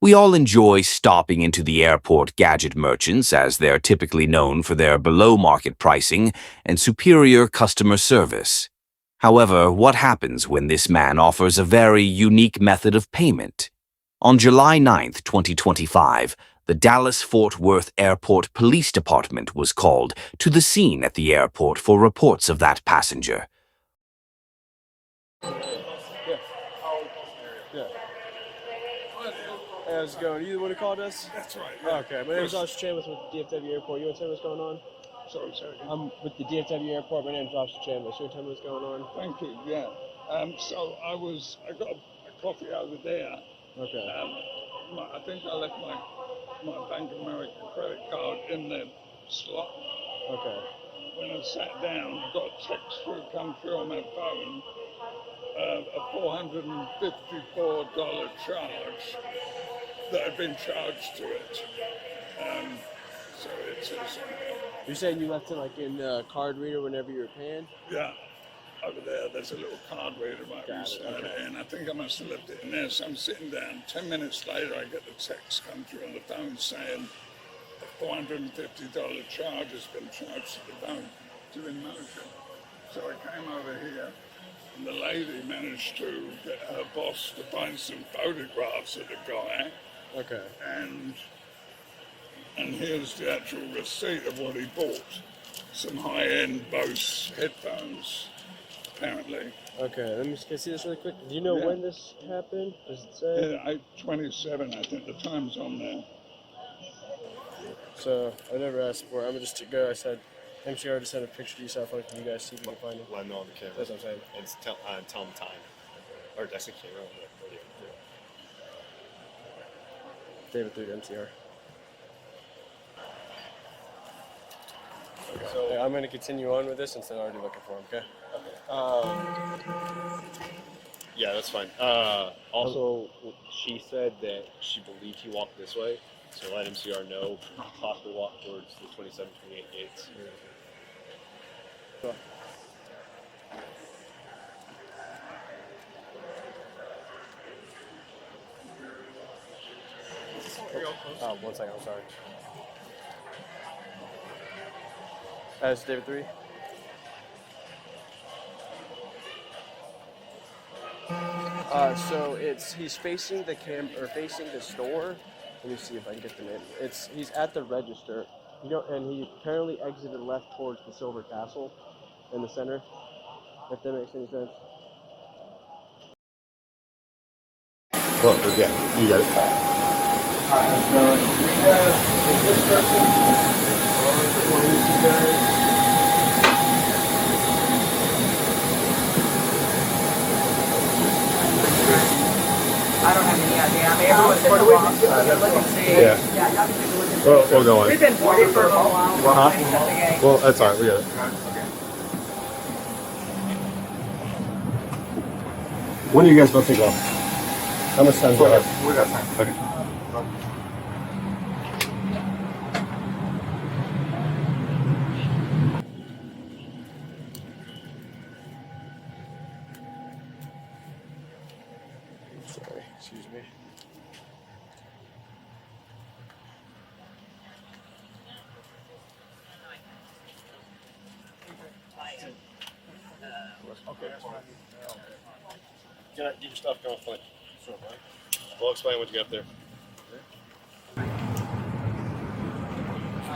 We all enjoy stopping into the airport gadget merchants, as they're typically known for their below-market pricing and superior customer service. However, what happens when this man offers a very unique method of payment? On July 9th, 2025, the Dallas-Fort Worth Airport Police Department was called to the scene at the airport for reports of that passenger. How's it going? You the one who called us? That's right. Yeah. Okay, my name is Officer Chambers with the DFW Airport. You want to tell me what's going on? Sorry. I'm with the DFW Airport. My name is Officer Chambers. You want to tell me what's going on? Thank you. Yeah. So I got a coffee over there. Okay. I think I left my Bank of America credit card in the slot. Okay. When I sat down, I got a text come through on my phone, a $454 charge that had been charged to it. So it's You're saying you left it like in the card reader whenever you were paying? yeah. Over there, there's a little card reader right Got it. and I think I must have left it in there. So I'm sitting down. 10 minutes later, I get the text come through on the phone saying a $450 charge has been charged to the bank during motion. So I came over here, and the lady managed to get her boss to find some photographs of the guy. Okay. And here's the actual receipt of what he bought. Some high-end Bose headphones, apparently. Okay, let me see this really quick. Do you know when this happened? Does it say? Yeah, 8:27, I think the time's on there. So, I never asked for it. I'm going to just go. I said, MCR just sent a picture to you, so can you guys see if you can find it? Let them know on the camera. That's what I'm saying. And tell them the time. Or that's the camera. David 3 to MCR. Okay. So I'm going to continue on with this since they're already looking for him, okay? yeah, that's fine. Also, she said that she believed he walked this way, so let MCR know, possibly walk towards the 27, 28 gates. Sure. Oh, 1 second, I'm sorry. It's David 3. So he's facing the facing the store. Let me see if I can get the name. He's at the register. And he apparently exited left towards the Silver Castle in the center. If that makes any sense. Well, yeah, you got it. Alright, so we have this person, one of these guys. I don't have any idea. I mean, everyone's been lost. Look and see. Yeah. We'll go on. We've been boarded for a little while. Uh-huh. Maybe shut the gate. Well, that's all right. We got it. When are you guys going to take off? How much time do you have? We got time. Okay. Sorry, excuse me. Okay. Get your stuff going, Flint. We'll explain what you got there.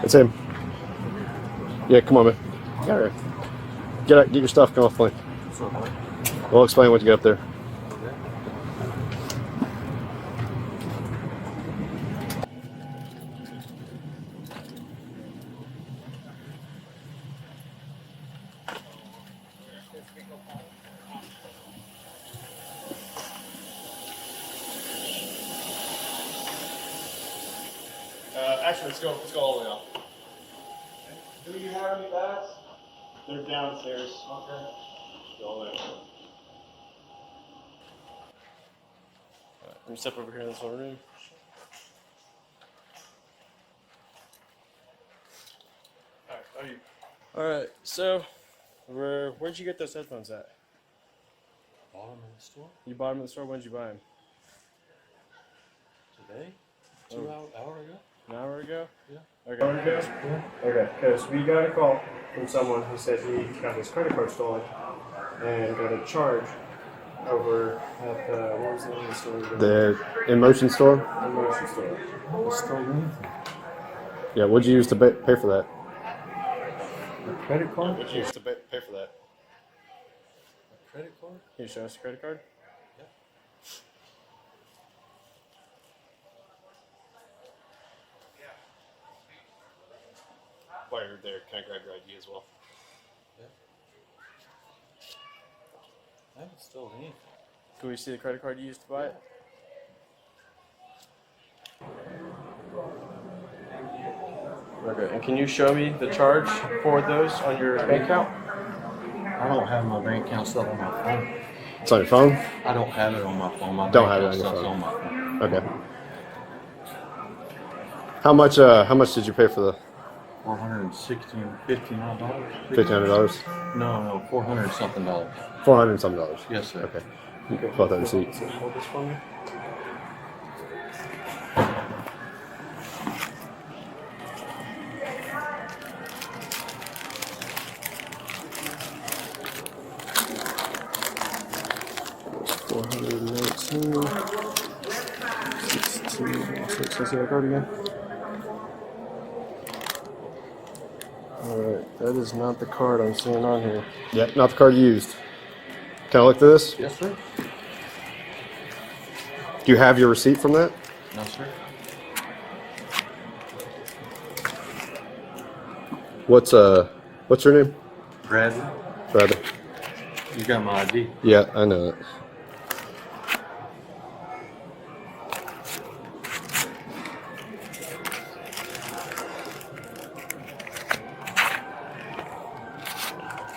That's him. Yeah, come on, man. Got it. Get your stuff going, Flint. We'll explain what you got there. Actually, let's go all the way up. Do you have any bags? They're downstairs. Okay. Go all the way up. Let me step over here in this little room. Alright, how are you? Alright, so where'd you get those headphones at? Bought them in the store You bought them in the store? When did you buy them? today. Hour ago? An hour ago? Yeah. Okay. Hour ago? Okay, because we got a call from someone who said he got his credit card stolen and got a charge over at the, what was the name of the store? again? The In-Motion store? The grocery store. I haven't stolen anything. Yeah, what'd you use to pay for that? A credit card? What'd you use to pay for that? A credit card? Can you show us the credit card? Yeah. While you're there, can I grab your ID as well? Yeah. I haven't stolen anything. Can we see the credit card you used to buy it? Okay, and can you show me the charge for those on your bank account? I don't have my bank account stuff on my phone. It's on your phone? I don't have it on my phone. My Don't bank have it account on your stuff's phone. on my phone. Okay. How much did you pay for the $416, $59. $1,500? No, $400 something. $400 something. Yes, sir. Okay. You can pull out that receipt. Hold this for me. Again. Alright, that is not the card I'm seeing on here. Yeah, not the card you used. Can I look through this? Yes, sir. Do you have your receipt from that? No, sir. What's your name? Bradley, Bradley. you got my ID. Yeah, I know it.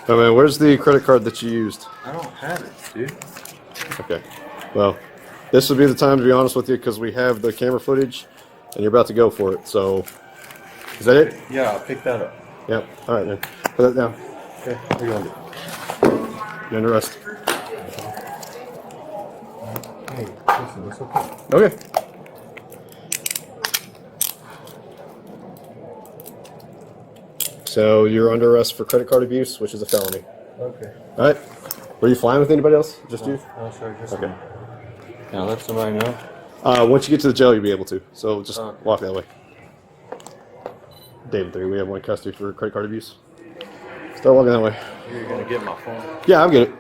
Oh man, where's the credit card that you used? I don't have it, dude. Okay. Well, this would be the time to be honest with you because we have the camera footage and you're about to go for it. So, is that it? Yeah, I'll pick that up. Yep. All right, man. Put that down. Okay, what are you gonna do? You're under arrest. Hey, listen, it's okay. Okay. So you're under arrest for credit card abuse, which is a felony. Okay. All right. Were you flying with anybody else? Just you? No, sir, just Okay. me. Now let somebody know. Once you get to the jail, you'll be able to. So just Okay. walk that way. David 3, we have one in custody for credit card abuse. Start walking that way. You're gonna get my phone. Yeah, I'll get it.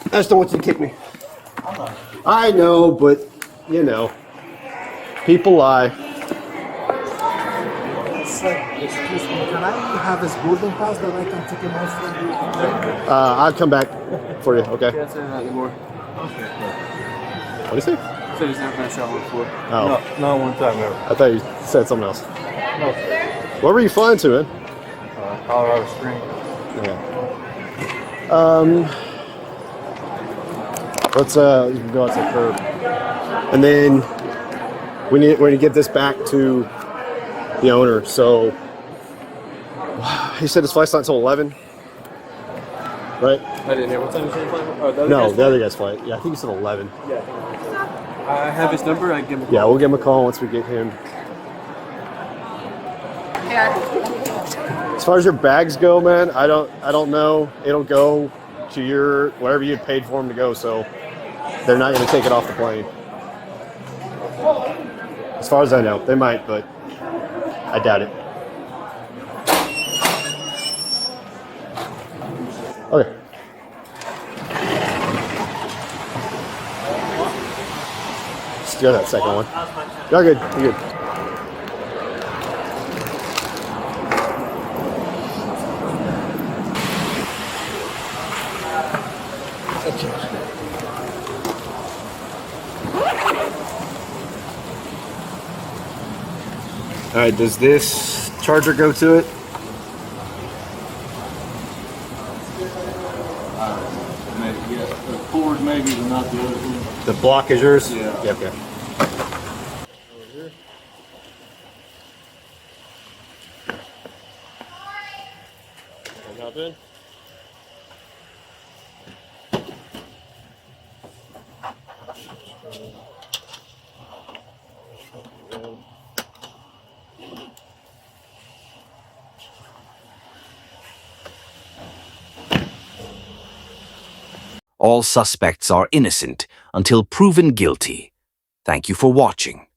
I just don't want you to kick me. I'm not. I know, but you know, people lie. Excuse me, can I have his boarding pass that I can take him off from the I'll come back for you. Okay. Can't say that anymore. What do you say? So he's not going to travel before. Oh, No, one time ever. I thought you said something else. No, sir. Where were you flying to, man? Colorado Springs. Yeah. Let's you can go out to the curb, and then we're gonna get this back to the owner. So he said his flight's not until 11, right? I didn't hear. What time is your flight? Oh, No, the other guy's flight. Yeah, I think he said 11. Yeah. I have his number. I give him a call. Yeah, we'll give him a call once we get him. As far as your bags go, man, I don't know. It'll go to your wherever you paid for them to go. So they're not going to take it off the plane. As far as I know, they might, but I doubt it. Okay. Let's go to that second one. You're good. You're good. All right, does this charger go to it? Maybe, yeah. The cord maybe, but not the other one. The block is yours? Yeah. Okay. Can I hop in? All suspects are innocent until proven guilty. Thank you for watching.